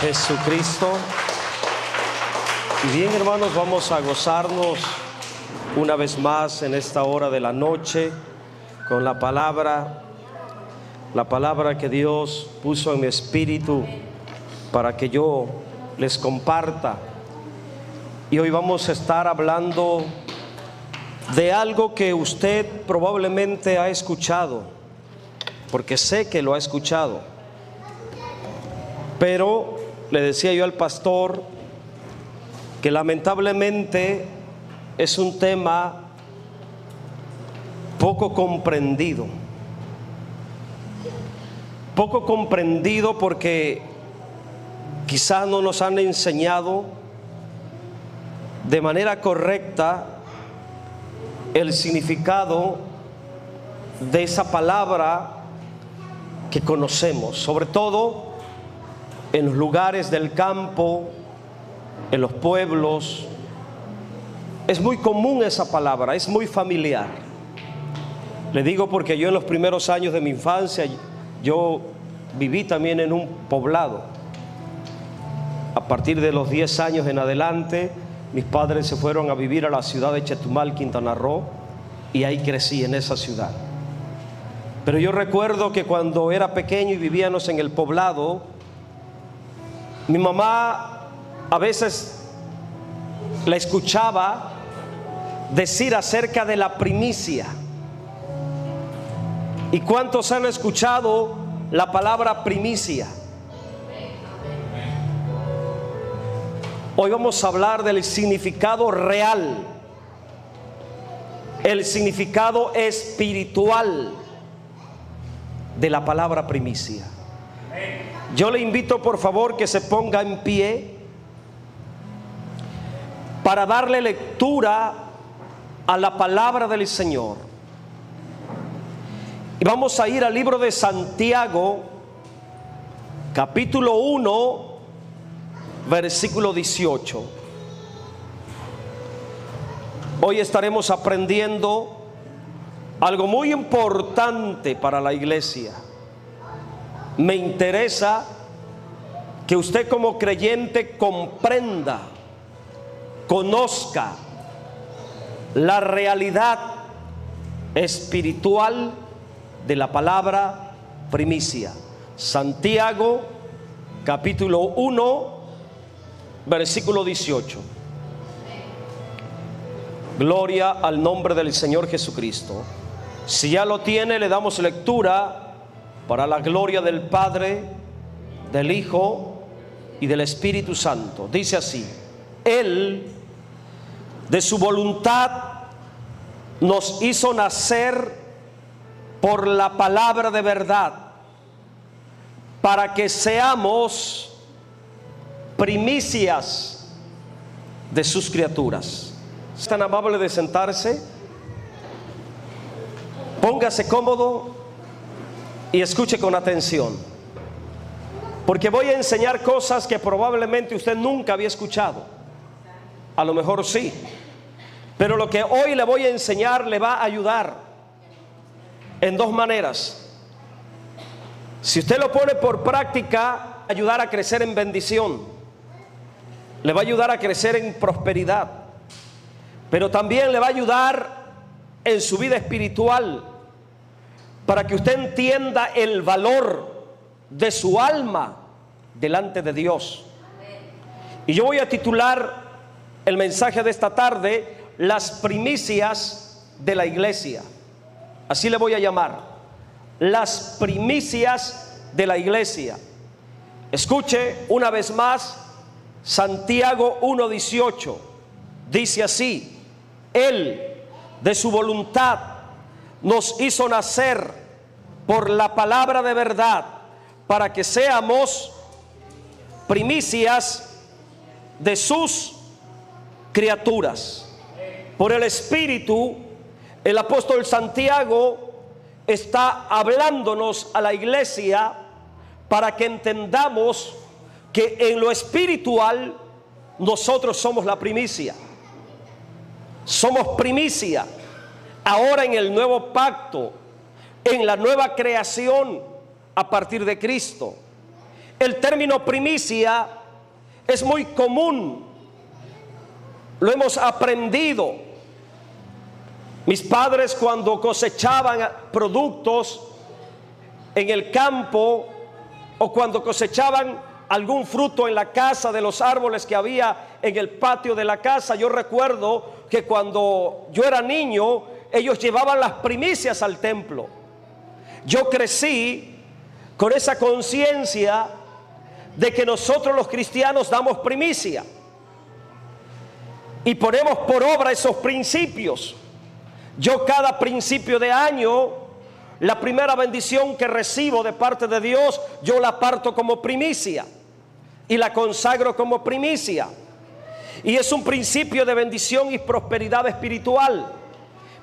Jesucristo. Y bien, hermanos, vamos a gozarnos una vez más en esta hora de la noche con la palabra que Dios puso en mi espíritu para que yo les comparta. Y hoy vamos a estar hablando de algo que usted probablemente ha escuchado, porque sé que lo ha escuchado. Pero le decía yo al pastor que lamentablemente es un tema poco comprendido. Poco comprendido porque quizás no nos han enseñado de manera correcta el significado de esa palabra que conocemos, sobre todo en los lugares del campo, en los pueblos. Es muy común esa palabra, es muy familiar. Le digo porque yo en los primeros años de mi infancia, yo viví también en un poblado. A partir de los 10 años en adelante, mis padres se fueron a vivir a la ciudad de Chetumal, Quintana Roo, y ahí crecí en esa ciudad. Pero yo recuerdo que cuando era pequeño y vivíamos en el poblado, mi mamá a veces la escuchaba decir acerca de la primicia. ¿Y cuántos han escuchado la palabra primicia? Hoy vamos a hablar del significado real, el significado espiritual de la palabra primicia. Yo le invito por favor que se ponga en pie para darle lectura a la palabra del Señor. Y vamos a ir al libro de Santiago, capítulo 1, versículo 18. Hoy estaremos aprendiendo algo muy importante para la iglesia. Me interesa que usted como creyente comprenda, conozca la realidad espiritual de la palabra primicia. Santiago capítulo 1 versículo 18. Gloria al nombre del Señor Jesucristo. Si ya lo tiene, le damos lectura para la gloria del Padre, del Hijo y del Espíritu Santo. Dice así: Él de su voluntad nos hizo nacer por la palabra de verdad, para que seamos primicias de sus criaturas. ¿Es tan amable de sentarse? Póngase cómodo y escuche con atención, porque voy a enseñar cosas que probablemente usted nunca había escuchado. A lo mejor sí, pero lo que hoy le voy a enseñar le va a ayudar en dos maneras. Si usted lo pone por práctica, ayudar a crecer en bendición, le va a ayudar a crecer en prosperidad, pero también le va a ayudar en su vida espiritual, para que usted entienda el valor de su alma delante de Dios. Y yo voy a titular el mensaje de esta tarde: las primicias de la iglesia. Así le voy a llamar: las primicias de la iglesia. Escuche una vez más Santiago 1:18. Dice así: Él de su voluntad nos hizo nacer por la palabra de verdad, para que seamos primicias de sus criaturas. Por el Espíritu, el apóstol Santiago está hablándonos a la iglesia para que entendamos que en lo espiritual nosotros somos la primicia. Somos primicia ahora en el nuevo pacto, en la nueva creación a partir de Cristo. El término primicia es muy común, lo hemos aprendido. Mis padres, cuando cosechaban productos en el campo o cuando cosechaban algún fruto en la casa de los árboles que había en el patio de la casa, yo recuerdo que cuando yo era niño, ellos llevaban las primicias al templo. Yo crecí con esa conciencia de que nosotros los cristianos damos primicia y ponemos por obra esos principios. Yo cada principio de año, la primera bendición que recibo de parte de Dios, yo la parto como primicia y la consagro como primicia. Y es un principio de bendición y prosperidad espiritual,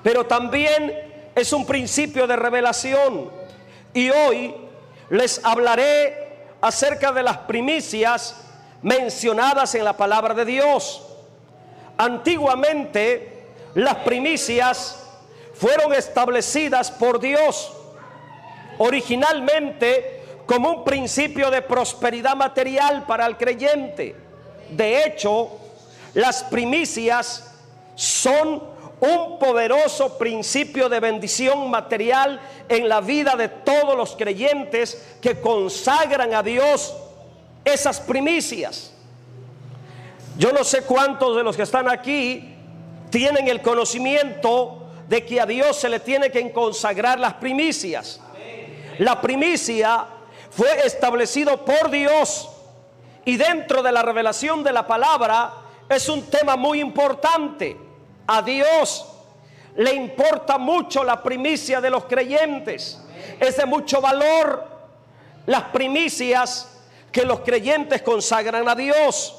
pero también es un principio de revelación. Y hoy les hablaré acerca de las primicias mencionadas en la palabra de Dios. Antiguamente, las primicias fueron establecidas por Dios originalmente como un principio de prosperidad material para el creyente. De hecho, las primicias son un poderoso principio de bendición material en la vida de todos los creyentes que consagran a Dios esas primicias. Yo no sé cuántos de los que están aquí tienen el conocimiento de que a Dios se le tiene que consagrar las primicias. La primicia fue establecido por Dios y dentro de la revelación de la palabra es un tema muy importante. A Dios le importa mucho la primicia de los creyentes. Es de mucho valor las primicias que los creyentes consagran a Dios.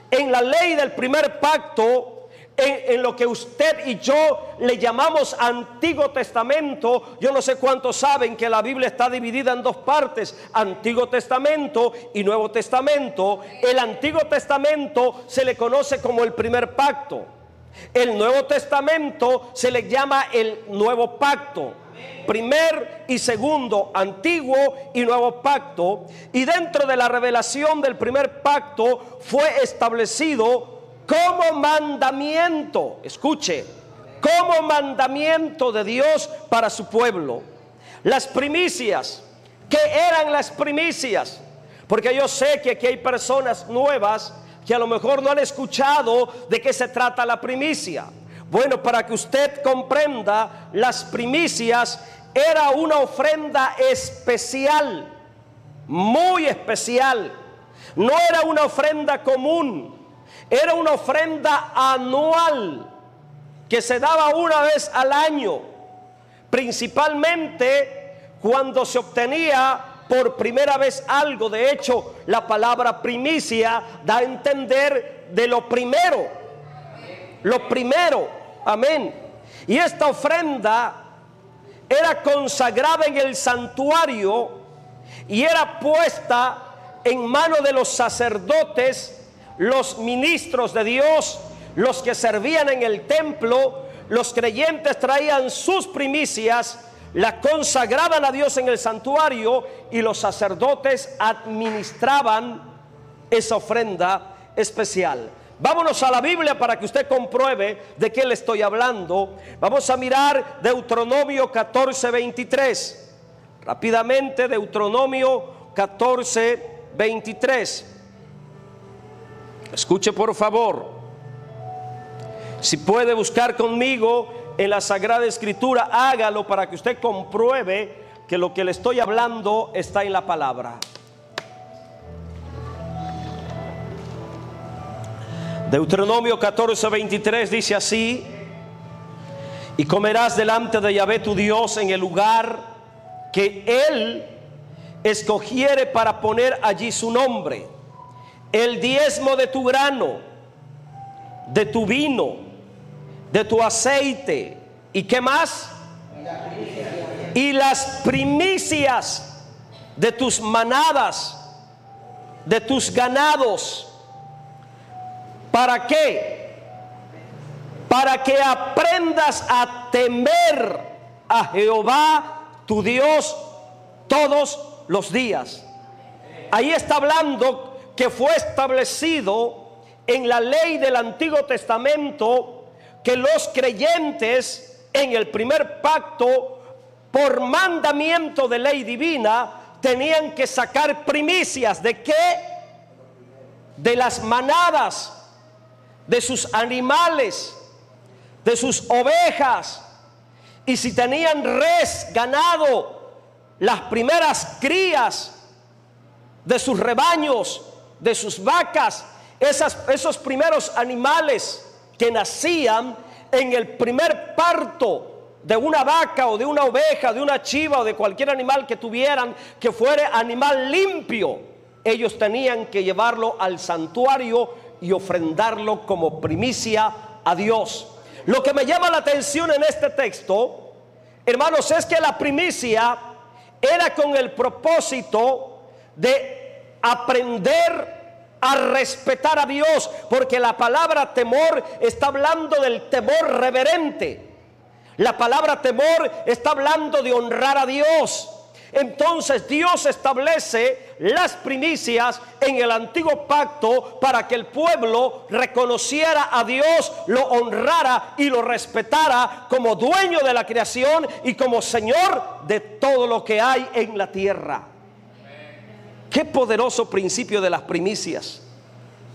En la ley del primer pacto, en lo que usted y yo le llamamos Antiguo Testamento, yo no sé cuántos saben que la Biblia está dividida en dos partes, Antiguo Testamento y Nuevo Testamento. El Antiguo Testamento se le conoce como el primer pacto. El Nuevo Testamento se le llama el nuevo pacto. Primer y segundo, antiguo y nuevo pacto. Y dentro de la revelación del primer pacto fue establecido como mandamiento, escuche, como mandamiento de Dios para su pueblo. Las primicias, ¿qué eran las primicias? Porque yo sé que aquí hay personas nuevas que a lo mejor no han escuchado de qué se trata la primicia. Bueno, para que usted comprenda, las primicias era una ofrenda especial, muy especial. No era una ofrenda común, era una ofrenda anual que se daba una vez al año, principalmente cuando se obtenía por primera vez algo. De hecho, la palabra primicia da a entender de lo primero, amén. Y esta ofrenda era consagrada en el santuario y era puesta en manos de los sacerdotes, los ministros de Dios, los que servían en el templo. Los creyentes traían sus primicias, la consagraban a Dios en el santuario y los sacerdotes administraban esa ofrenda especial. Vámonos a la Biblia para que usted compruebe de qué le estoy hablando. Vamos a mirar Deuteronomio 14:23. Rápidamente, Deuteronomio 14:23. Escuche por favor. Si puede buscar conmigo en la Sagrada Escritura, hágalo para que usted compruebe que lo que le estoy hablando está en la palabra. Deuteronomio 14:23 dice así: y comerás delante de Yahvé tu Dios en el lugar que Él escogiere para poner allí su nombre, el diezmo de tu grano, de tu vino, de tu aceite, ¿y qué más? Y las primicias de tus manadas, de tus ganados. ¿Para qué? Para que aprendas a temer a Jehová tu Dios todos los días. ahí está hablando que fue establecido en la ley del Antiguo Testamento que los creyentes en el primer pacto, por mandamiento de ley divina, tenían que sacar primicias. ¿De qué? De las manadas, de sus animales, de sus ovejas. Y si tenían res, ganado, las primeras crías de sus rebaños, de sus vacas, esos primeros animales que nacían en el primer parto de una vaca o de una oveja, de una chiva o de cualquier animal que tuvieran, que fuera animal limpio, ellos tenían que llevarlo al santuario y ofrendarlo como primicia a Dios. Lo que me llama la atención en este texto, hermanos, es que la primicia era con el propósito de aprender a respetar a Dios, porque la palabra temor está hablando del temor reverente. La palabra temor está hablando de honrar a Dios. Entonces Dios establece las primicias en el antiguo pacto para que el pueblo reconociera a Dios, lo honrara y lo respetara como dueño de la creación y como Señor de todo lo que hay en la tierra. Qué poderoso principio de las primicias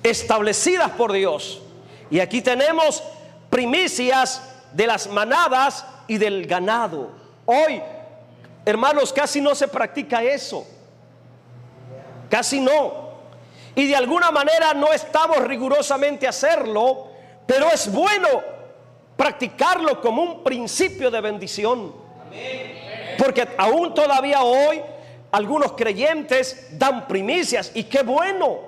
establecidas por Dios. Y aquí tenemos primicias de las manadas y del ganado. Hoy, hermanos, casi no se practica eso. Casi no. Y de alguna manera no estamos rigurosamente a hacerlo, pero es bueno practicarlo como un principio de bendición. Porque aún todavía hoy algunos creyentes dan primicias, y qué bueno.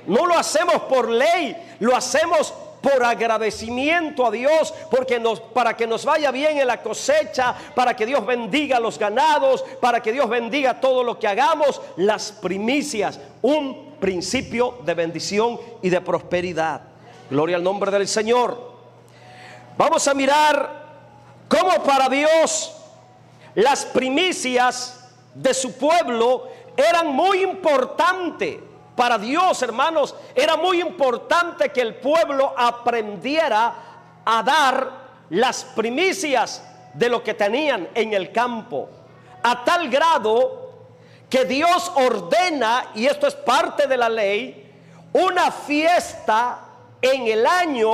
No lo hacemos por ley, lo hacemos por agradecimiento a Dios, porque para que nos vaya bien en la cosecha, para que Dios bendiga los ganados, para que Dios bendiga todo lo que hagamos. Las primicias, un principio de bendición y de prosperidad. Gloria al nombre del Señor. Vamos a mirar cómo para Dios las primicias de su pueblo eran muy importantes. Para Dios, hermanos, era muy importante que el pueblo aprendiera a dar las primicias de lo que tenían en el campo, a tal grado que Dios ordena, y esto es parte de la ley, una fiesta en el año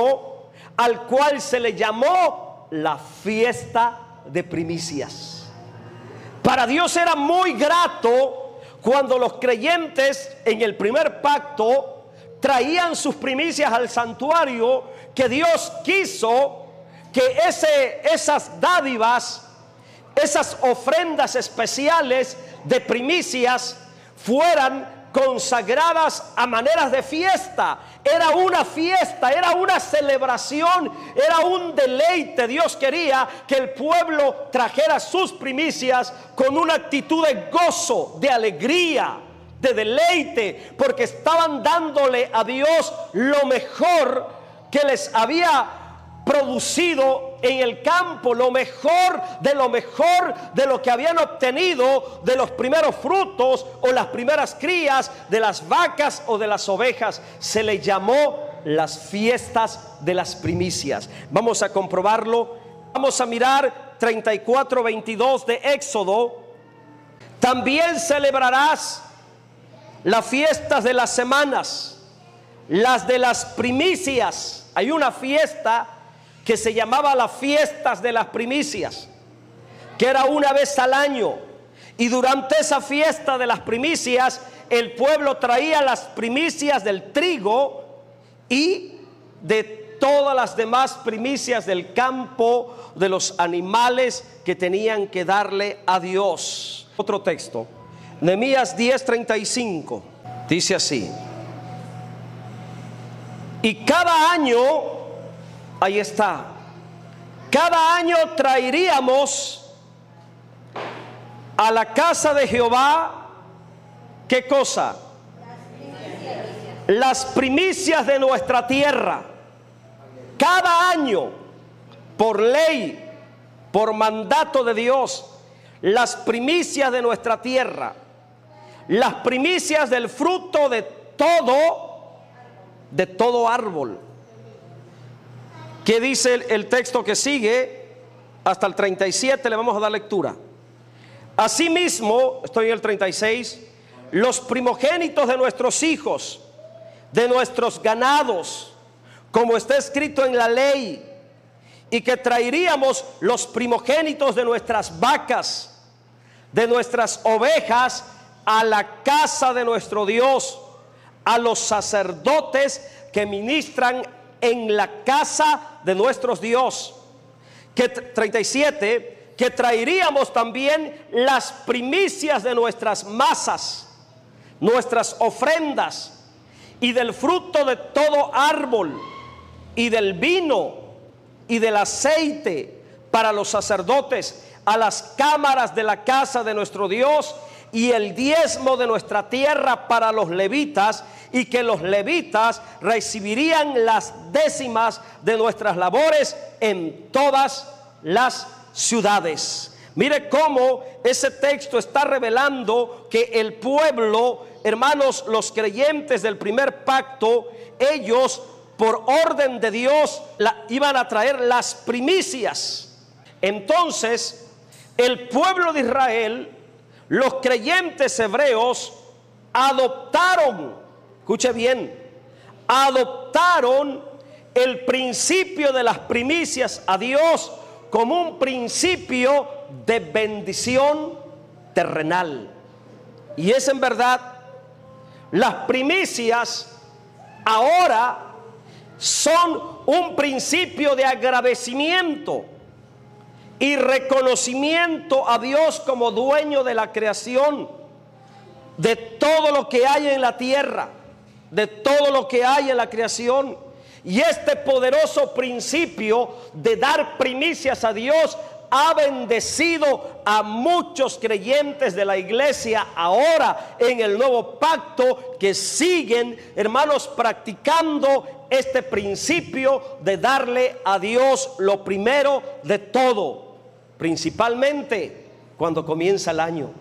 al cual se le llamó la fiesta de primicias. Para Dios era muy grato cuando los creyentes en el primer pacto traían sus primicias al santuario, que Dios quiso que esas dádivas, esas ofrendas especiales de primicias fueran consagradas a maneras de fiesta. Era una fiesta, era una celebración, era un deleite. Dios quería que el pueblo trajera sus primicias con una actitud de gozo, de alegría, de deleite, porque estaban dándole a Dios lo mejor que les había producido en el campo, lo mejor de lo que habían obtenido de los primeros frutos o las primeras crías de las vacas o de las ovejas. Se le llamó las fiestas de las primicias. Vamos a comprobarlo. Vamos a mirar 34:22 de Éxodo. También celebrarás las fiestas de las semanas, las de las primicias. Hay una fiesta que se llamaba las fiestas de las primicias, que era una vez al año, y durante esa fiesta de las primicias el pueblo traía las primicias del trigo y de todas las demás primicias del campo, de los animales que tenían que darle a Dios. Otro texto, Nehemías 10:35, dice así: y cada año, ahí está, cada año traeríamos a la casa de Jehová, ¿qué cosa? Las primicias de nuestra tierra. Cada año, por ley, por mandato de Dios, las primicias de nuestra tierra. las primicias del fruto de todo árbol. ¿Qué dice el texto que sigue? Hasta el 37 le vamos a dar lectura. Asimismo, estoy en el 36, los primogénitos de nuestros hijos, de nuestros ganados, como está escrito en la ley, y que traeríamos los primogénitos de nuestras vacas, de nuestras ovejas, a la casa de nuestro Dios, a los sacerdotes que ministran en la casa de nuestro Dios. Que 37, que traeríamos también las primicias de nuestras masas, nuestras ofrendas, y del fruto de todo árbol, y del vino, y del aceite para los sacerdotes, a las cámaras de la casa de nuestro Dios, y el diezmo de nuestra tierra para los levitas, y que los levitas recibirían las décimas de nuestras labores en todas las ciudades. Mire cómo ese texto está revelando que el pueblo, hermanos, los creyentes del primer pacto, ellos por orden de Dios iban a traer las primicias. Entonces el pueblo de Israel, los creyentes hebreos, adoptaron, escuche bien, adoptaron el principio de las primicias a Dios como un principio de bendición terrenal. Y es en verdad, las primicias ahora son un principio de agradecimiento y reconocimiento a Dios como dueño de la creación, de todo lo que hay en la tierra, de todo lo que hay en la creación. Y este poderoso principio de dar primicias a Dios ha bendecido a muchos creyentes de la iglesia ahora en el nuevo pacto, que siguen, hermanos, practicando este principio de darle a Dios lo primero de todo, principalmente cuando comienza el año.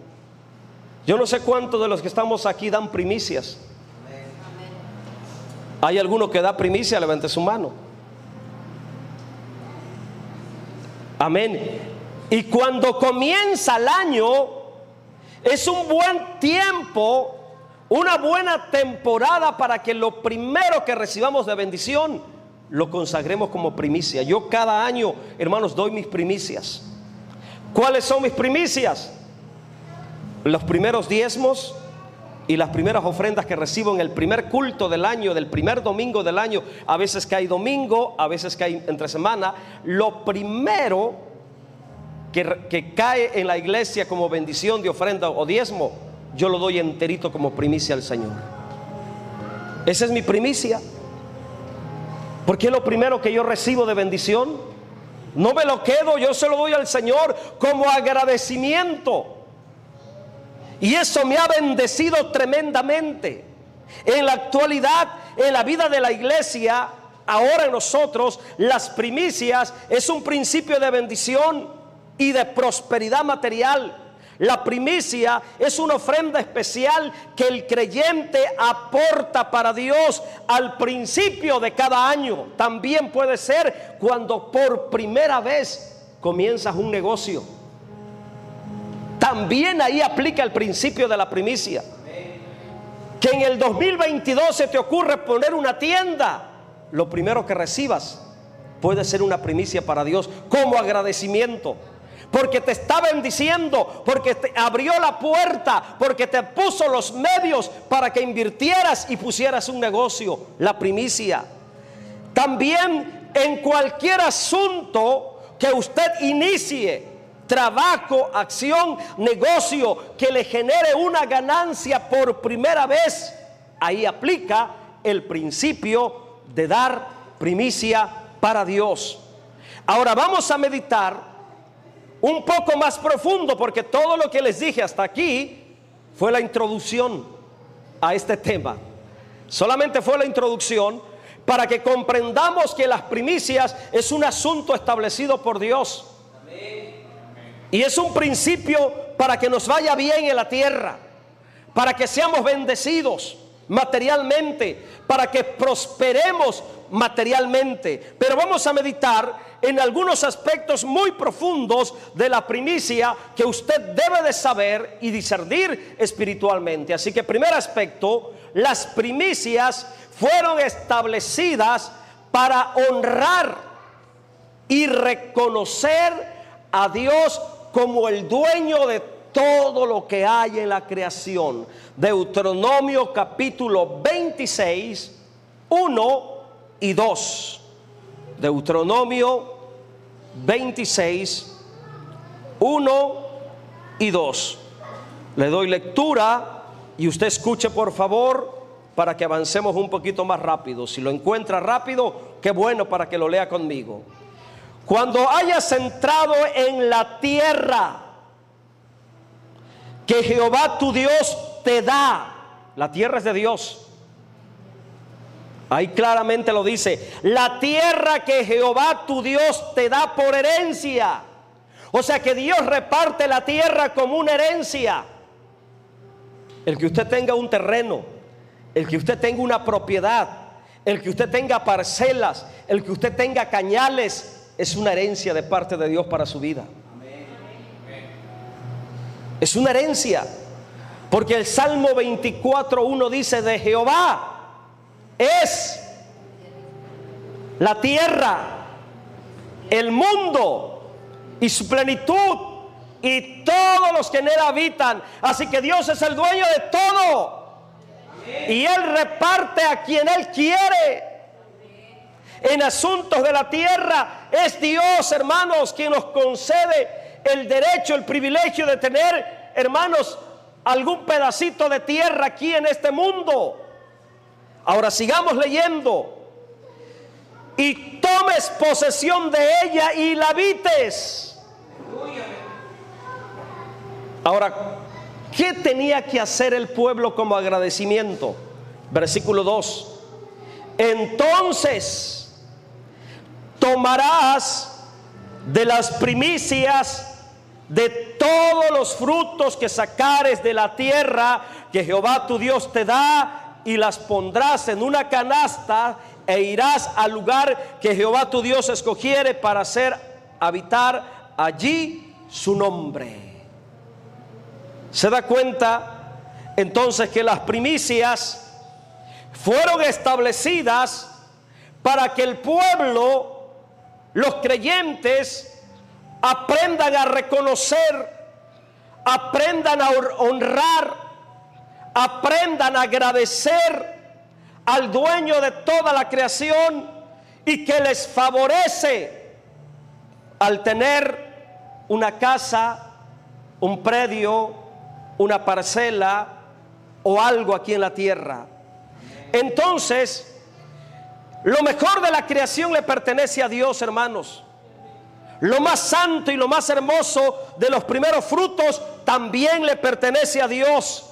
Yo no sé cuántos de los que estamos aquí dan primicias. ¿Hay alguno que da primicia? Levante su mano. Amén. Y cuando comienza el año, es un buen tiempo, una buena temporada para que lo primero que recibamos de bendición lo consagremos como primicia. Yo cada año, hermanos, doy mis primicias. ¿Cuáles son mis primicias? Los primeros diezmos y las primeras ofrendas que recibo en el primer culto del año, del primer domingo del año. A veces cae domingo, a veces cae entre semana. Lo primero que cae en la iglesia como bendición de ofrenda o diezmo, yo lo doy enterito como primicia al Señor. Esa es mi primicia, porque es lo primero que yo recibo de bendición. No me lo quedo, yo se lo doy al Señor como agradecimiento. Y eso me ha bendecido tremendamente. En la actualidad, en la vida de la iglesia, ahora nosotros, las primicias es un principio de bendición y de prosperidad material. La primicia es una ofrenda especial que el creyente aporta para Dios al principio de cada año. También puede ser cuando por primera vez comienzas un negocio. También ahí aplica el principio de la primicia. Que en el 2022 se te ocurre poner una tienda, lo primero que recibas puede ser una primicia para Dios como agradecimiento, porque te está bendiciendo, porque te abrió la puerta, porque te puso los medios para que invirtieras y pusieras un negocio. La primicia. También en cualquier asunto que usted inicie, trabajo, acción, negocio, que le genere una ganancia por primera vez, ahí aplica el principio de dar primicia para Dios. Ahora vamos a meditar un poco más profundo, porque todo lo que les dije hasta aquí fue la introducción a este tema. Solamente fue la introducción para que comprendamos que las primicias es un asunto establecido por Dios. Y es un principio para que nos vaya bien en la tierra, para que seamos bendecidos materialmente, para que prosperemos materialmente. Pero vamos a meditar en algunos aspectos muy profundos de la primicia que usted debe de saber y discernir espiritualmente. Así que primer aspecto, las primicias fueron establecidas para honrar y reconocer a Dios como el dueño de todo lo que hay en la creación. Deuteronomio capítulo 26, 1 y 2. Deuteronomio 26, 1 y 2. Le doy lectura y usted escuche por favor para que avancemos un poquito más rápido. Si lo encuentra rápido, qué bueno, para que lo lea conmigo. Cuando hayas entrado en la tierra que Jehová tu Dios te da, la tierra es de Dios. Ahí claramente lo dice, la tierra que Jehová tu Dios te da por herencia. O sea que Dios reparte la tierra como una herencia. El que usted tenga un terreno, el que usted tenga una propiedad, el que usted tenga parcelas, el que usted tenga cañales, es una herencia de parte de Dios para su vida. Es una herencia, porque el Salmo 24:1 dice, de Jehová es la tierra, el mundo y su plenitud, y todos los que en él habitan. Así que Dios es el dueño de todo, y Él reparte a quien Él quiere. En asuntos de la tierra es Dios, hermanos, quien nos concede el derecho, el privilegio de tener, hermanos, algún pedacito de tierra aquí en este mundo. Ahora sigamos leyendo. Y tomes posesión de ella y la habites. Ahora, ¿qué tenía que hacer el pueblo como agradecimiento? Versículo 2. Entonces tomarás de las primicias de todos los frutos que sacares de la tierra que Jehová tu Dios te da, y las pondrás en una canasta, e irás al lugar que Jehová tu Dios escogiere para hacer habitar allí su nombre. ¿Se da cuenta entonces que las primicias fueron establecidas para que el pueblo, los creyentes, aprendan a reconocer, aprendan a honrar, aprendan a agradecer al dueño de toda la creación, y que les favorece al tener una casa, un predio, una parcela o algo aquí en la tierra? Entonces, lo mejor de la creación le pertenece a Dios, hermanos. Lo más santo y lo más hermoso de los primeros frutos también le pertenece a Dios.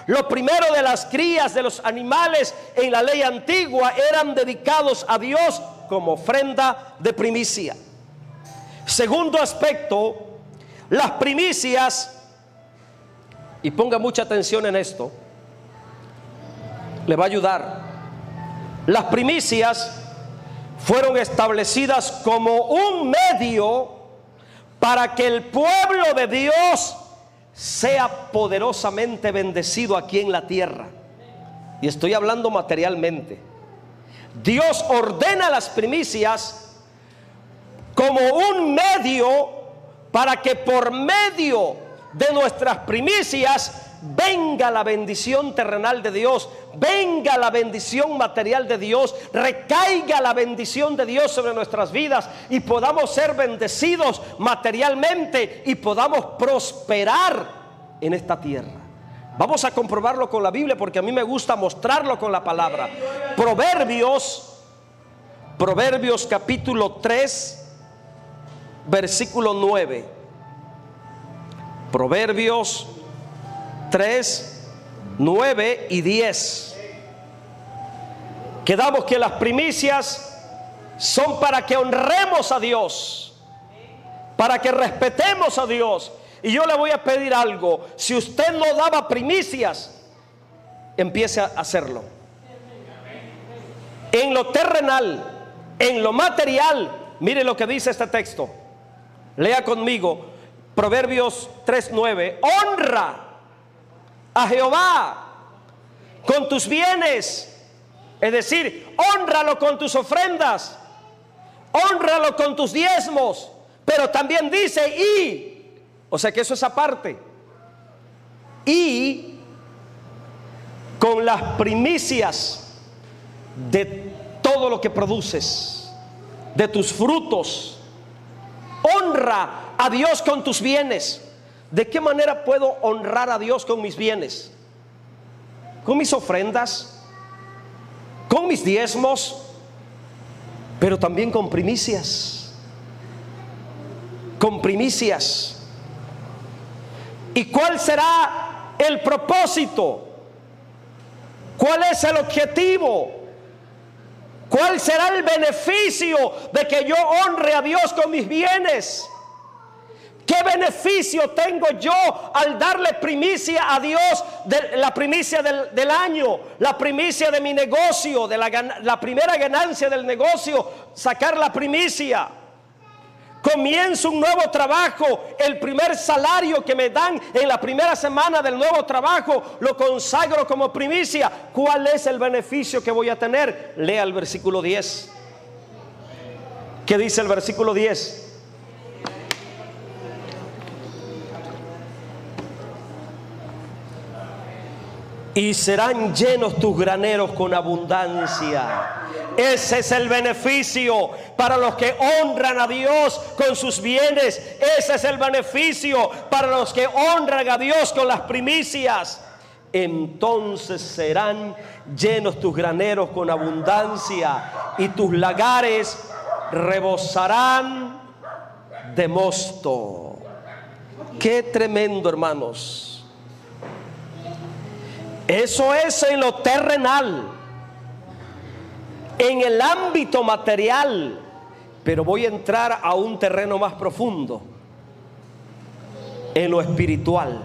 Lo primero de las crías de los animales en la ley antigua eran dedicados a Dios como ofrenda de primicia. Segundo aspecto, las primicias, y ponga mucha atención en esto, le va a ayudar. Las primicias fueron establecidas como un medio para que el pueblo de Dios sea poderosamente bendecido aquí en la tierra. Y estoy hablando materialmente. Dios ordena las primicias como un medio para que por medio de nuestras primicias venga la bendición terrenal de Dios, venga la bendición material de Dios, recaiga la bendición de Dios sobre nuestras vidas, y podamos ser bendecidos materialmente y podamos prosperar en esta tierra. Vamos a comprobarlo con la Biblia, porque a mí me gusta mostrarlo con la palabra. Proverbios capítulo 3 versículo 9. Proverbios 3, 9 y 10. Quedamos que las primicias son para que honremos a Dios, para que respetemos a Dios. Y yo le voy a pedir algo: si usted no daba primicias, empiece a hacerlo. En lo terrenal, en lo material. Mire lo que dice este texto. Lea conmigo Proverbios 3:9. Honra a Jehová con tus bienes, es decir, hónralo con tus ofrendas, hónralo con tus diezmos. Pero también dice o sea que eso es aparte, y con las primicias de todo lo que produces, de tus frutos. Honra a Dios con tus bienes. ¿De qué manera puedo honrar a Dios con mis bienes? Con mis ofrendas, con mis diezmos, pero también con primicias. Con primicias. ¿Y cuál será el propósito? ¿Cuál es el objetivo? ¿Cuál será el beneficio de que yo honre a Dios con mis bienes? ¿Qué beneficio tengo yo al darle primicia a Dios? La primicia del año, la primicia de mi negocio, de la primera ganancia del negocio, sacar la primicia. Comienzo un nuevo trabajo, el primer salario que me dan en la primera semana del nuevo trabajo lo consagro como primicia. ¿Cuál es el beneficio que voy a tener? Lea el versículo 10. ¿Qué dice el versículo 10? Y serán llenos tus graneros con abundancia. Ese es el beneficio para los que honran a Dios con sus bienes. Ese es el beneficio para los que honran a Dios con las primicias. Entonces serán llenos tus graneros con abundancia y tus lagares rebosarán de mosto. Qué tremendo, hermanos. Eso es en lo terrenal, en el ámbito material. Pero voy a entrar a un terreno más profundo, en lo espiritual.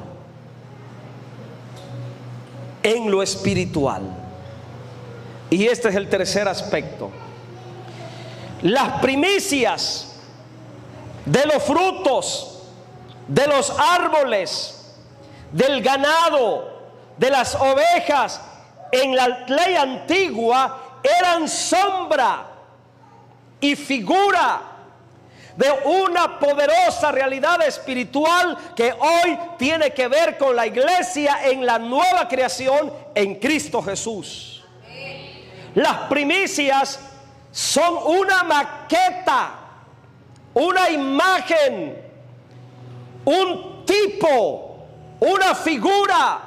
En lo espiritual. Y este es el tercer aspecto. Las primicias de los frutos, de los árboles, del ganado, de las ovejas, en la ley antigua eran sombra y figura de una poderosa realidad espiritual que hoy tiene que ver con la iglesia en la nueva creación en Cristo Jesús. Las primicias son una maqueta, una imagen, un tipo, una figura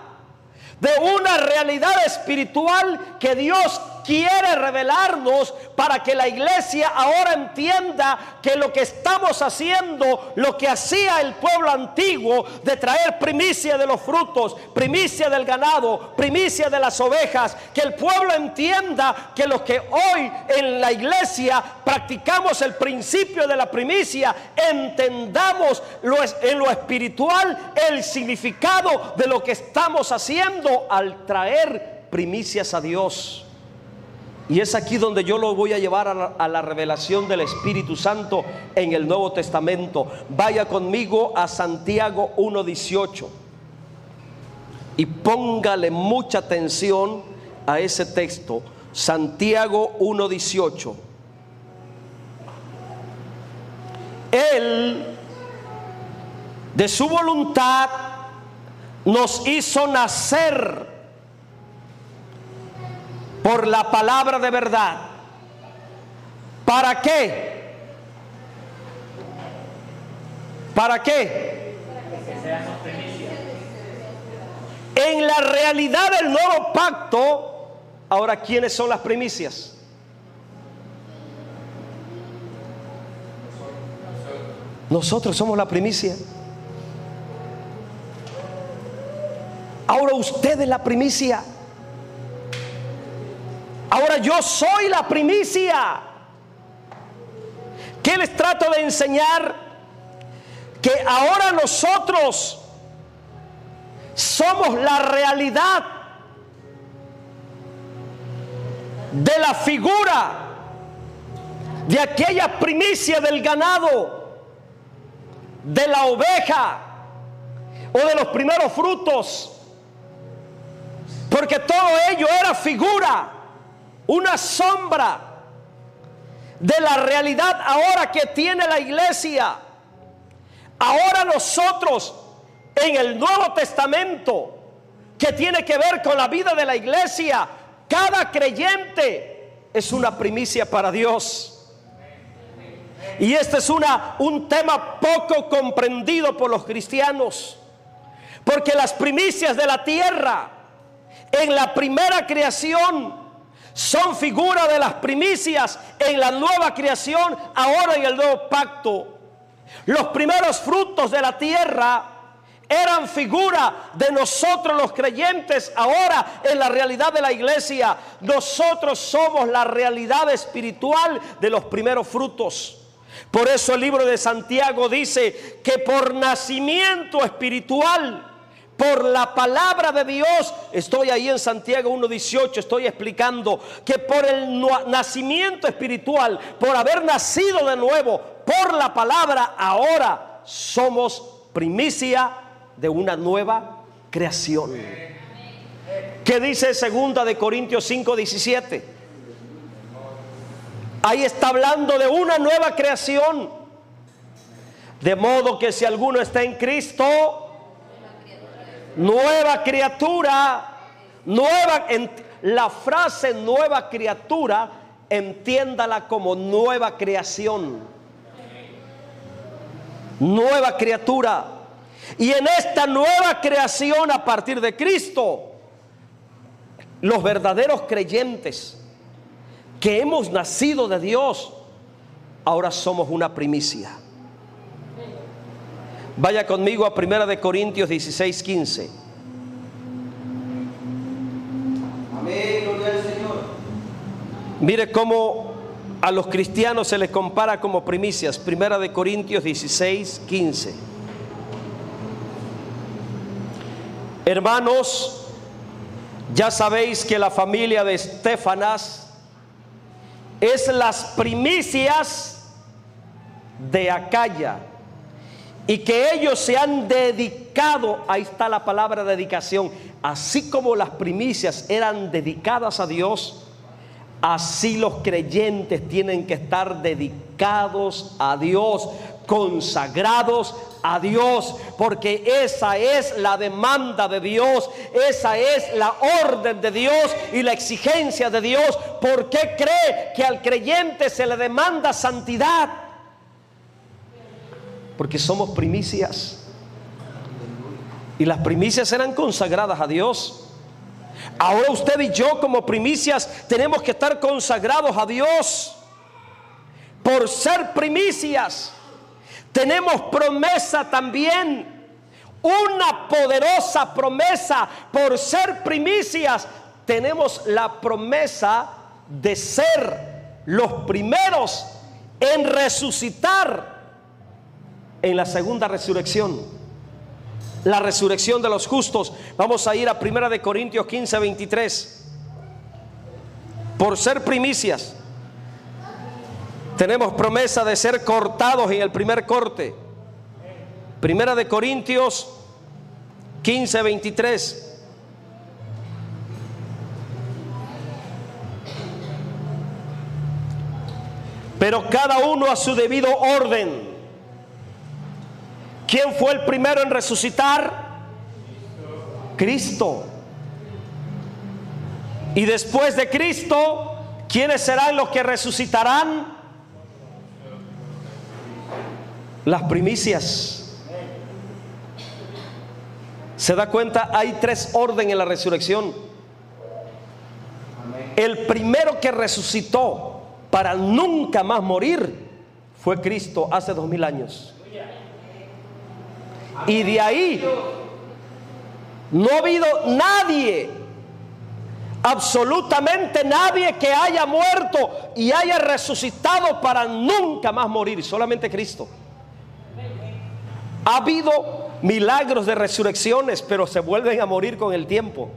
de una realidad espiritual que Dios quiere revelarnos para que la iglesia ahora entienda que lo que estamos haciendo, lo que hacía el pueblo antiguo de traer primicia de los frutos, primicia del ganado, primicia de las ovejas, que el pueblo entienda que los que hoy en la iglesia practicamos el principio de la primicia, entendamos en lo espiritual el significado de lo que estamos haciendo al traer primicias a Dios. Y es aquí donde yo lo voy a llevar a la revelación del Espíritu Santo en el Nuevo Testamento. Vaya conmigo a Santiago 1:18 y póngale mucha atención a ese texto. Santiago 1:18. Él, de su voluntad, nos hizo nacer por la palabra de verdad. ¿Para qué? ¿Para qué? En la realidad del nuevo pacto, ahora, ¿quiénes son las primicias? Nosotros somos la primicia. Ahora usted es la primicia. Ahora yo soy la primicia. ¿Qué les trato de enseñar? que ahora nosotros somos la realidad de la figura de aquella primicia del ganado, de la oveja o de los primeros frutos, porque todo ello era figura, una sombra de la realidad ahora que tiene la iglesia. Ahora nosotros en el Nuevo Testamento, que tiene que ver con la vida de la iglesia, cada creyente es una primicia para Dios. Y este es un tema poco comprendido por los cristianos, porque las primicias de la tierra en la primera creación son figura de las primicias en la nueva creación, ahora en el nuevo pacto. Los primeros frutos de la tierra eran figura de nosotros los creyentes ahora en la realidad de la iglesia. Nosotros somos la realidad espiritual de los primeros frutos. Por eso el libro de Santiago dice que por nacimiento espiritual, por la palabra de Dios, estoy ahí en Santiago 1:18, estoy explicando que por el nacimiento espiritual, por haber nacido de nuevo, por la palabra, ahora somos primicia de una nueva creación. ¿Qué dice 2 de Corintios 5:17? Ahí está hablando de una nueva creación. De modo que si alguno está en Cristo, nueva criatura, la frase nueva criatura, entiéndala como nueva creación. Nueva criatura. Y en esta nueva creación a partir de Cristo, los verdaderos creyentes que hemos nacido de Dios, ahora somos una primicia. Vaya conmigo a 1 de Corintios 16:15. Amén, gloria al Señor. Mire cómo a los cristianos se les compara como primicias. 1 de Corintios 16:15. Hermanos, ya sabéis que la familia de Estefanas es las primicias de Acaya, y que ellos se han dedicado, ahí está la palabra dedicación, así como las primicias eran dedicadas a Dios, así los creyentes tienen que estar dedicados a Dios, consagrados a Dios, porque esa es la demanda de Dios, esa es la orden de Dios y la exigencia de Dios. ¿Por qué cree que al creyente se le demanda santidad? Porque somos primicias, y las primicias eran consagradas a Dios. Ahora usted y yo como primicias tenemos que estar consagrados a Dios. Por ser primicias tenemos promesa también, una poderosa promesa. Por ser primicias tenemos la promesa de ser los primeros en resucitar en la segunda resurrección, la resurrección de los justos. Vamos a ir a 1 de Corintios 15:23. Por ser primicias tenemos promesa de ser cortados en el primer corte. 1 de Corintios 15:23. Pero cada uno a su debido orden. ¿Quién fue el primero en resucitar? Cristo. Y después de Cristo, ¿quiénes serán los que resucitarán? Las primicias. ¿Se da cuenta? Hay tres órdenes en la resurrección. El primero que resucitó para nunca más morir fue Cristo hace 2000 años. Y de ahí no ha habido nadie, absolutamente nadie, que haya muerto y haya resucitado para nunca más morir. Solamente Cristo. Ha habido milagros de resurrecciones, pero se vuelven a morir con el tiempo.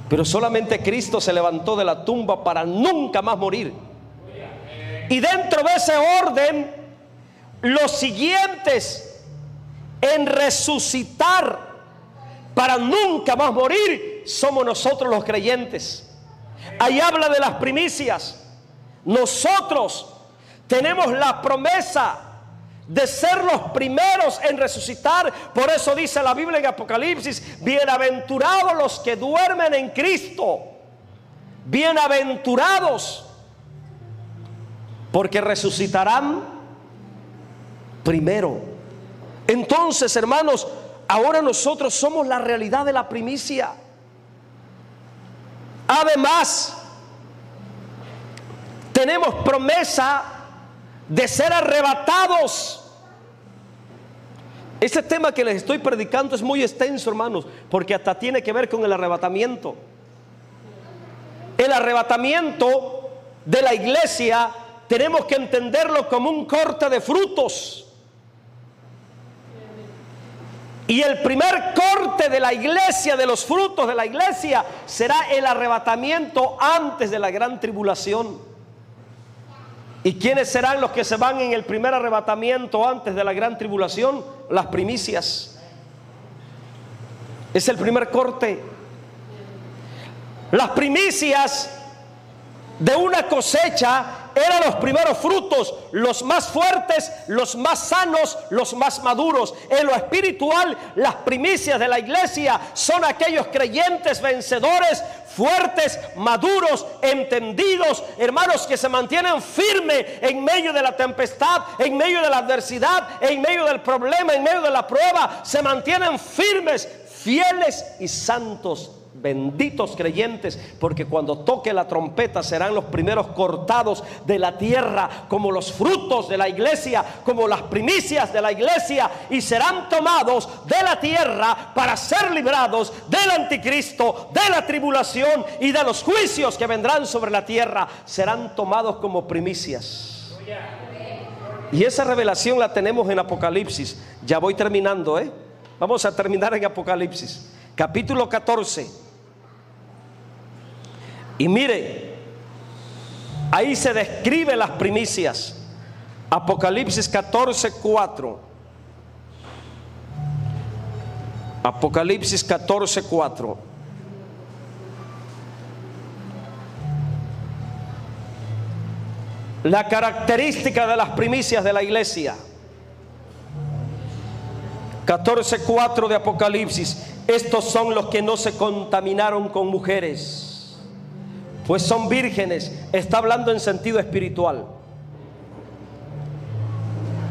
Pero solamente Cristo se levantó de la tumba para nunca más morir. Y dentro de ese orden, los siguientes en resucitar para nunca más morir somos nosotros los creyentes. Ahí habla de las primicias. Nosotros tenemos la promesa de ser los primeros en resucitar. Por eso dice la Biblia en Apocalipsis: bienaventurados los que duermen en Cristo. Bienaventurados, porque resucitarán primero. Entonces, hermanos, ahora nosotros somos la realidad de la primicia. Además, tenemos promesa de ser arrebatados. Este tema que les estoy predicando es muy extenso, hermanos, porque hasta tiene que ver con el arrebatamiento. El arrebatamiento de la iglesia tenemos que entenderlo como un corte de frutos. Y el primer corte de la iglesia, de los frutos de la iglesia, será el arrebatamiento antes de la gran tribulación. ¿Y quiénes serán los que se van en el primer arrebatamiento antes de la gran tribulación? Las primicias. Es el primer corte. Las primicias de una cosecha eran los primeros frutos, los más fuertes, los más sanos, los más maduros. En lo espiritual, las primicias de la iglesia son aquellos creyentes vencedores, fuertes, maduros, entendidos, hermanos, que se mantienen firmes en medio de la tempestad, en medio de la adversidad, en medio del problema, en medio de la prueba. Se mantienen firmes, fieles y santos. Benditos creyentes, porque cuando toque la trompeta serán los primeros cortados de la tierra, como los frutos de la iglesia, como las primicias de la iglesia, y serán tomados de la tierra para ser librados del anticristo, de la tribulación y de los juicios que vendrán sobre la tierra. Serán tomados como primicias. Y esa revelación la tenemos en Apocalipsis. Ya voy terminando, vamos a terminar en Apocalipsis capítulo 14. Y mire, ahí se describe las primicias. Apocalipsis 14:4. Apocalipsis 14:4. La característica de las primicias de la iglesia. 14:4 de Apocalipsis. Estos son los que no se contaminaron con mujeres, pues son vírgenes. Está hablando en sentido espiritual.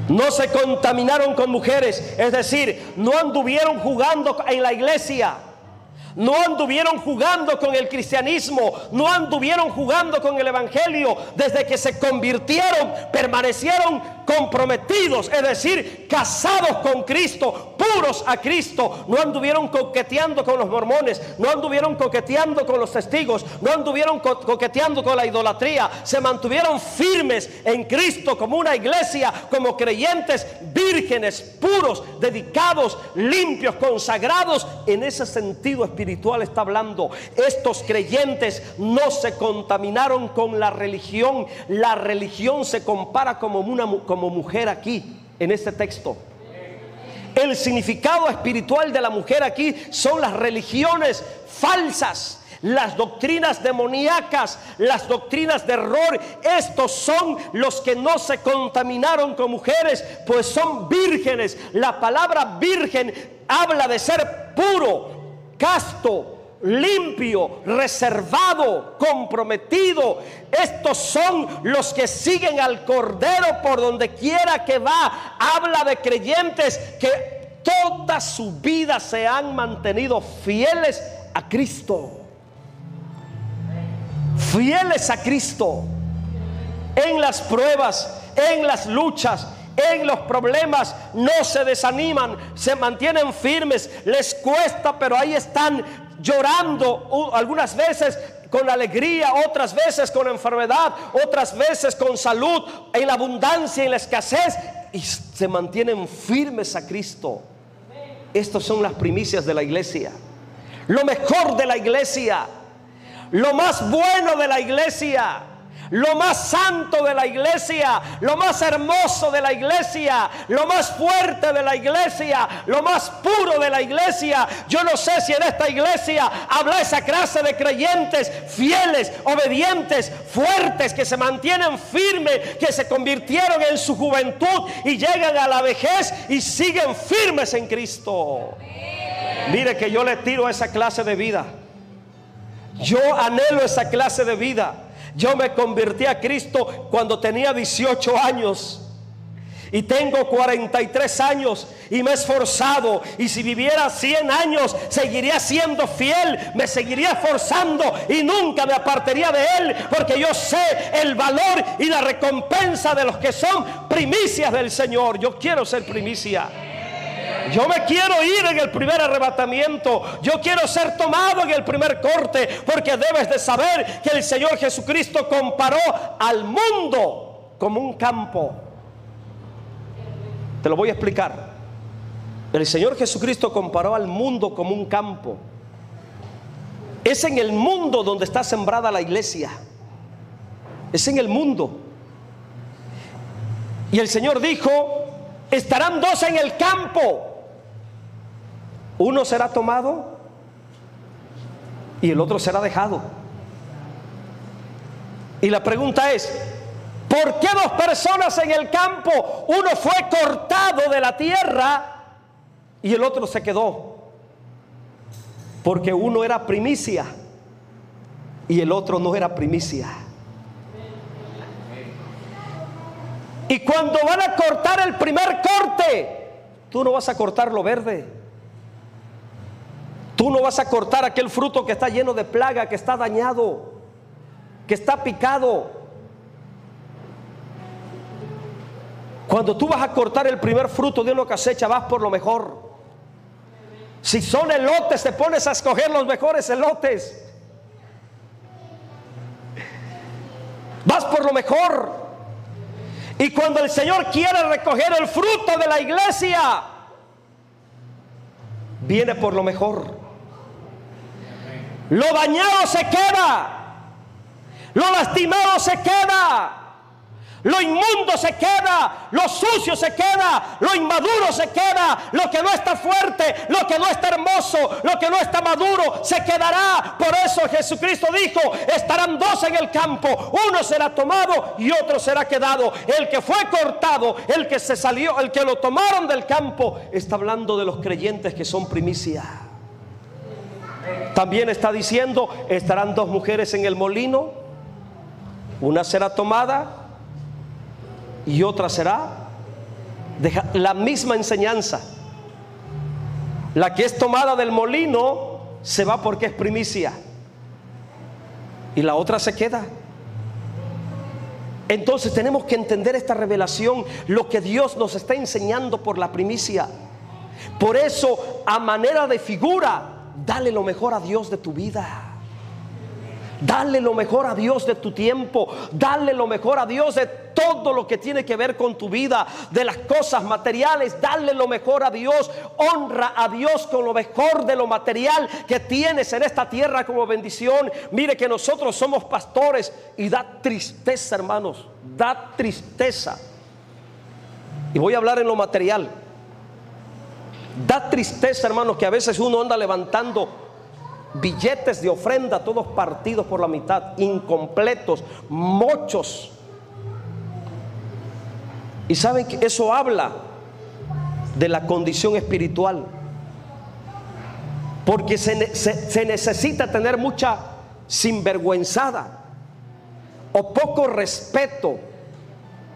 No se contaminaron con mujeres, es decir, no anduvieron jugando en la iglesia, no anduvieron jugando con el cristianismo, no anduvieron jugando con el evangelio. Desde que se convirtieron, permanecieron comprometidos, es decir, casados con Cristo, puros a Cristo. No anduvieron coqueteando con los mormones, no anduvieron coqueteando con los testigos, no anduvieron coqueteando con la idolatría. Se mantuvieron firmes en Cristo como una iglesia, como creyentes vírgenes, puros, dedicados, limpios, consagrados. En ese sentido espiritual está hablando. Estos creyentes no se contaminaron con la religión. La religión se compara como mujer aquí en este texto. El significado espiritual de la mujer aquí son las religiones falsas, las doctrinas demoníacas, las doctrinas de error. Estos son los que no se contaminaron con mujeres, pues son vírgenes. La palabra virgen habla de ser puro, casto, limpio, reservado, comprometido. Estos son los que siguen al Cordero por donde quiera que va. Habla de creyentes que toda su vida se han mantenido fieles a Cristo. Fieles a Cristo. En las pruebas, en las luchas, en los problemas, no se desaniman, se mantienen firmes. Les cuesta, pero ahí están llorando, algunas veces con alegría, otras veces con enfermedad, otras veces con salud, en la abundancia y en la escasez. y se mantienen firmes a Cristo. Estas son las primicias de la iglesia. Lo mejor de la iglesia, lo más bueno de la iglesia, lo más santo de la iglesia, lo más hermoso de la iglesia, lo más fuerte de la iglesia, lo más puro de la iglesia. Yo no sé si en esta iglesia habla esa clase de creyentes fieles, obedientes, fuertes, que se mantienen firmes, que se convirtieron en su juventud y llegan a la vejez y siguen firmes en Cristo. Mire que yo le tiro a esa clase de vida. Yo anhelo esa clase de vida. Yo me convertí a Cristo cuando tenía 18 años y tengo 43 años y me he esforzado, y si viviera 100 años seguiría siendo fiel, me seguiría esforzando y nunca me apartaría de Él, porque yo sé el valor y la recompensa de los que son primicias del Señor. Yo quiero ser primicia. Yo me quiero ir en el primer arrebatamiento. Yo quiero ser tomado en el primer corte, porque debes de saber que el Señor Jesucristo comparó al mundo como un campo. Te lo voy a explicar. El Señor Jesucristo comparó al mundo como un campo. Es en el mundo donde está sembrada la iglesia. Es en el mundo. Y el Señor dijo: estarán dos en el campo. Uno será tomado y el otro será dejado. Y la pregunta es: ¿por qué dos personas en el campo? Uno fue cortado de la tierra y el otro se quedó. Porque uno era primicia y el otro no era primicia. Y cuando van a cortar el primer corte, tú no vas a cortar lo verde. Tú no vas a cortar aquel fruto que está lleno de plaga, que está dañado, que está picado. Cuando tú vas a cortar el primer fruto de una cosecha, vas por lo mejor. Si son elotes, te pones a escoger los mejores elotes. Vas por lo mejor. Y cuando el Señor quiere recoger el fruto de la iglesia, viene por lo mejor. Lo dañado se queda, lo lastimado se queda, lo inmundo se queda, lo sucio se queda, lo inmaduro se queda, lo que no está fuerte, lo que no está hermoso, lo que no está maduro se quedará. Por eso Jesucristo dijo: estarán dos en el campo, uno será tomado y otro será quedado. El que fue cortado, el que se salió, el que lo tomaron del campo, está hablando de los creyentes que son primicia. También está diciendo: estarán dos mujeres en el molino, una será tomada y otra será dejada. La misma enseñanza. La que es tomada del molino se va porque es primicia, y la otra se queda. Entonces tenemos que entender esta revelación, lo que Dios nos está enseñando por la primicia. Por eso, a manera de figura, dale lo mejor a Dios de tu vida. Dale lo mejor a Dios de tu tiempo. Dale lo mejor a Dios de todo lo que tiene que ver con tu vida, de las cosas materiales. Dale lo mejor a Dios. Honra a Dios con lo mejor de lo material que tienes en esta tierra como bendición. Mire que nosotros somos pastores y da tristeza, hermanos. Da tristeza. Y voy a hablar en lo material. Da tristeza, hermanos, que a veces uno anda levantando billetes de ofrenda, todos partidos por la mitad, incompletos, mochos. Y saben que eso habla de la condición espiritual, porque se necesita tener mucha sinvergüenzada o poco respeto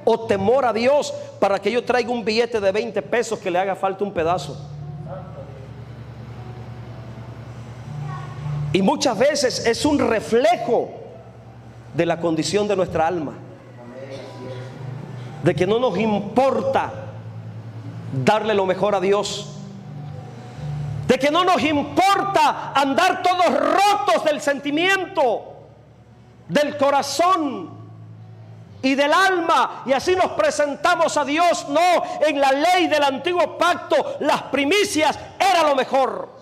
o temor a Dios para que yo traiga un billete de 20 pesos que le haga falta un pedazo. Y muchas veces es un reflejo de la condición de nuestra alma, de que no nos importa darle lo mejor a Dios, de que no nos importa andar todos rotos del sentimiento, del corazón, y del alma, y así nos presentamos a Dios. No, en la ley del antiguo pacto las primicias era lo mejor.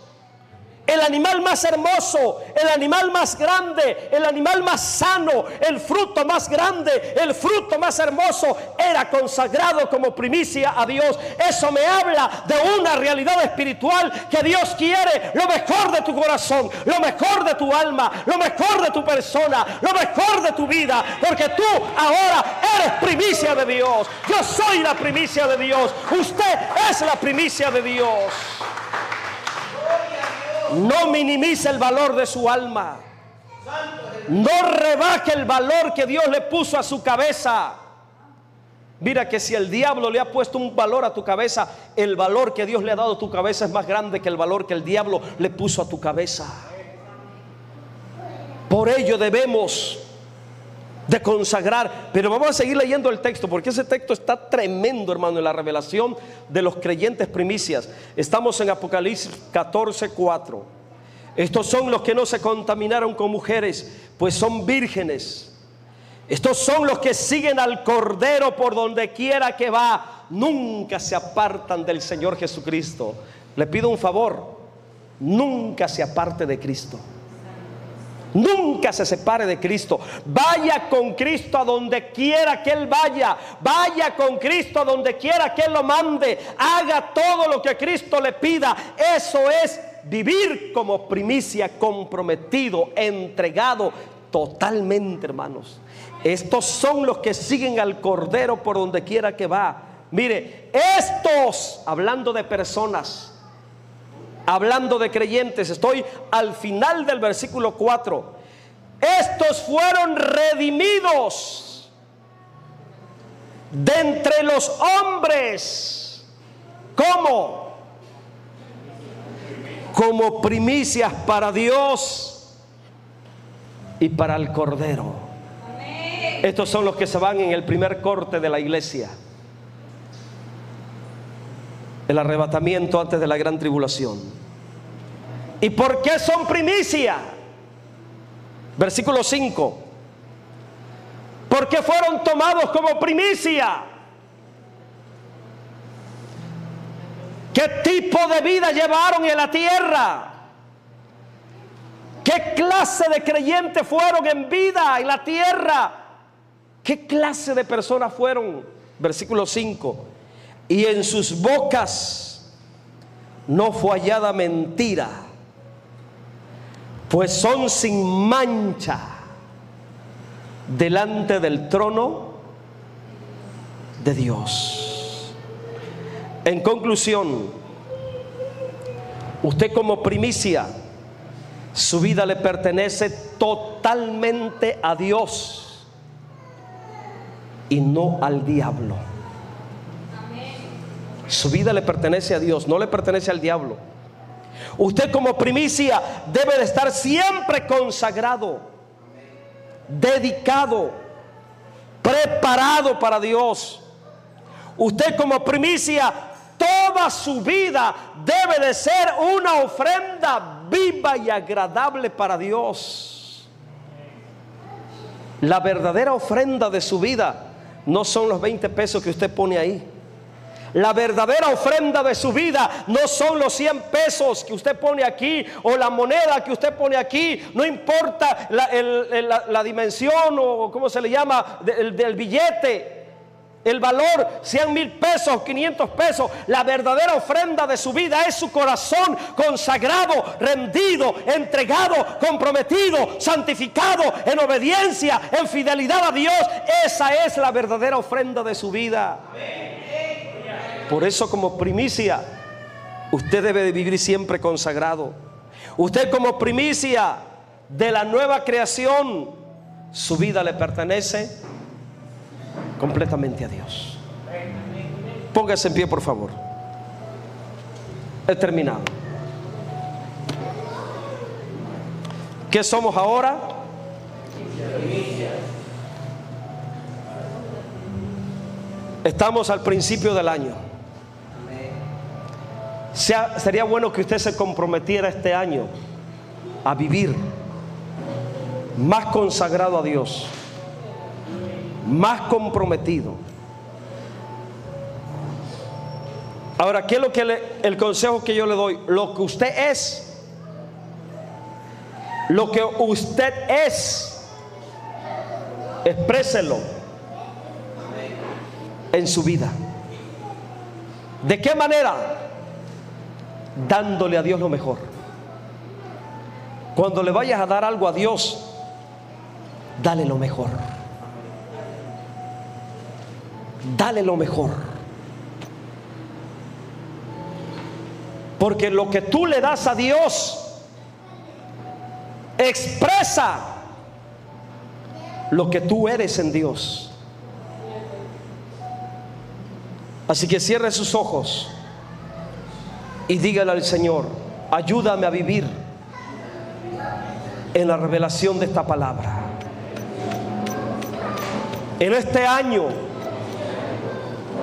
El animal más hermoso, el animal más grande, el animal más sano, el fruto más grande, el fruto más hermoso era consagrado como primicia a Dios. Eso me habla de una realidad espiritual, que Dios quiere lo mejor de tu corazón, lo mejor de tu alma, lo mejor de tu persona, lo mejor de tu vida, porque tú ahora eres primicia de Dios. Yo soy la primicia de Dios, usted es la primicia de Dios. No minimice el valor de su alma. No rebaje el valor que Dios le puso a su cabeza. Mira que si el diablo le ha puesto un valor a tu cabeza, el valor que Dios le ha dado a tu cabeza es más grande que el valor que el diablo le puso a tu cabeza. Por ello debemos de consagrar. Pero vamos a seguir leyendo el texto, porque ese texto está tremendo, hermano, en la revelación de los creyentes primicias. Estamos en Apocalipsis 14:4. Estos son los que no se contaminaron con mujeres, pues son vírgenes. Estos son los que siguen al Cordero por donde quiera que va. Nunca se apartan del Señor Jesucristo. Le pido un favor: nunca se aparte de Cristo. Nunca se separe de Cristo. Vaya con Cristo a donde quiera que Él vaya. Vaya con Cristo a donde quiera que Él lo mande. Haga todo lo que Cristo le pida. Eso es vivir como primicia, comprometido, entregado totalmente, hermanos. Estos son los que siguen al Cordero por donde quiera que va. Mire, estos, hablando de personas, hablando de creyentes, estoy al final del versículo 4. Estos fueron redimidos de entre los hombres. ¿Cómo? Como primicias para Dios y para el Cordero. Estos son los que se van en el primer corte de la iglesia, el arrebatamiento antes de la gran tribulación. ¿Y por qué son primicia? Versículo 5. ¿Por qué fueron tomados como primicia? ¿Qué tipo de vida llevaron en la tierra? ¿Qué clase de creyentes fueron en vida en la tierra? ¿Qué clase de personas fueron? Versículo 5. Y en sus bocas no fue hallada mentira, pues son sin mancha delante del trono de Dios. En conclusión, usted como primicia, su vida le pertenece totalmente a Dios y no al diablo. Su vida le pertenece a Dios, no le pertenece al diablo. Usted como primicia debe de estar siempre consagrado, dedicado, preparado para Dios. Usted como primicia, toda su vida debe de ser una ofrenda viva y agradable para Dios. La verdadera ofrenda de su vida no son los 20 pesos que usted pone ahí. La verdadera ofrenda de su vida no son los 100 pesos que usted pone aquí o la moneda que usted pone aquí. No importa la dimensión o cómo se le llama del billete, el valor, 100,000 pesos, 500 pesos. La verdadera ofrenda de su vida es su corazón consagrado, rendido, entregado, comprometido, santificado, en obediencia, en fidelidad a Dios. Esa es la verdadera ofrenda de su vida. Por eso como primicia usted debe de vivir siempre consagrado. Usted como primicia de la nueva creación, su vida le pertenece completamente a Dios. Póngase en pie, por favor. He terminado. ¿Qué somos ahora? Estamos al principio del año. Sería bueno que usted se comprometiera este año a vivir más consagrado a Dios, más comprometido. Ahora, ¿qué es lo que el consejo que yo le doy? Lo que usted es, expréselo en su vida. ¿De qué manera? Dándole a Dios lo mejor. Cuando le vayas a dar algo a Dios, dale lo mejor. Dale lo mejor. Porque lo que tú le das a Dios expresa lo que tú eres en Dios. Así que cierre sus ojos y dígale al Señor: ayúdame a vivir en la revelación de esta palabra. En este año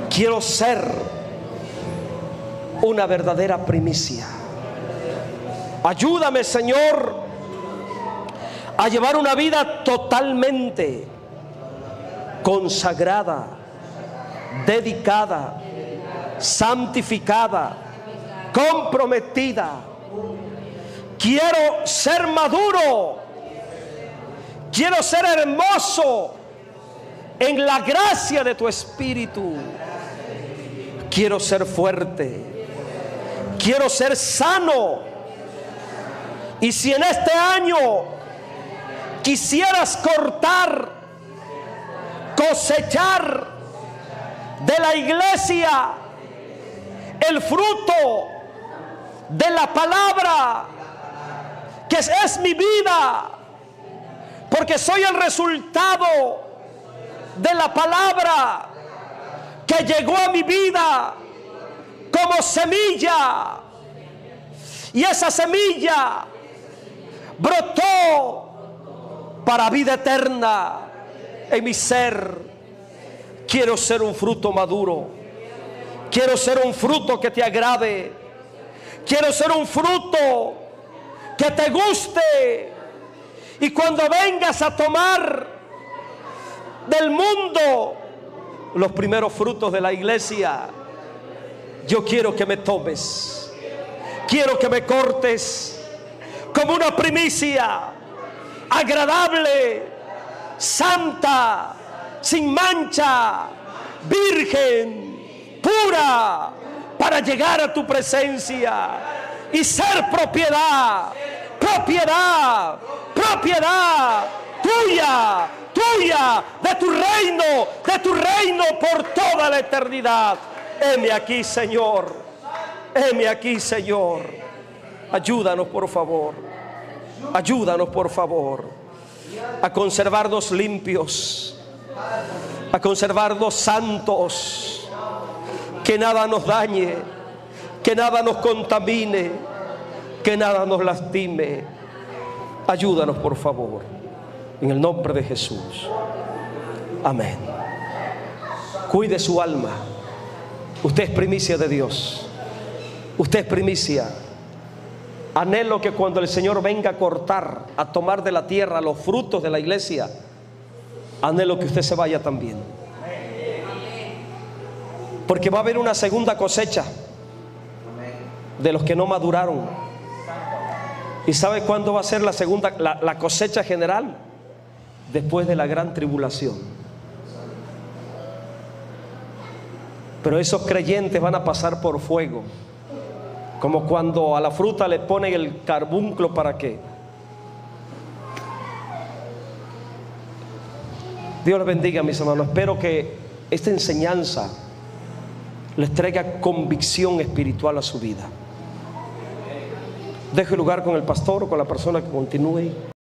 quiero ser una verdadera primicia. Ayúdame, Señor, a llevar una vida totalmente consagrada, dedicada, santificada, comprometida. Quiero ser maduro, quiero ser hermoso en la gracia de tu Espíritu. Quiero ser fuerte, quiero ser sano. Y si en este año quisieras cortar, cosechar de la iglesia el fruto de la palabra, que es mi vida, porque soy el resultado de la palabra que llegó a mi vida como semilla, y esa semilla brotó para vida eterna en mi ser. Quiero ser un fruto maduro, quiero ser un fruto que te agrade, quiero ser un fruto que te guste. Y cuando vengas a tomar del mundo los primeros frutos de la iglesia, yo quiero que me tomes, quiero que me cortes como una primicia agradable, santa, sin mancha, virgen, pura, para llegar a tu presencia y ser propiedad tuya, de tu reino por toda la eternidad. Heme aquí, Señor, heme aquí, Señor. Ayúdanos, por favor, a conservarnos limpios, a conservarnos santos, que nada nos dañe, que nada nos contamine, que nada nos lastime. Ayúdanos, por favor, en el nombre de Jesús. Amén. Cuide su alma. Usted es primicia de Dios. Usted es primicia. Anhelo que cuando el Señor venga a cortar, a tomar de la tierra los frutos de la iglesia, anhelo que usted se vaya también, porque va a haber una segunda cosecha de los que no maduraron. ¿Y sabe cuándo va a ser la segunda, la cosecha general? Después de la gran tribulación. Pero esos creyentes van a pasar por fuego, como cuando a la fruta le ponen el carbunclo. ¿Para qué? Dios les bendiga, mis hermanos. Espero que esta enseñanza les traiga convicción espiritual a su vida. Deje lugar con el pastor o con la persona que continúe.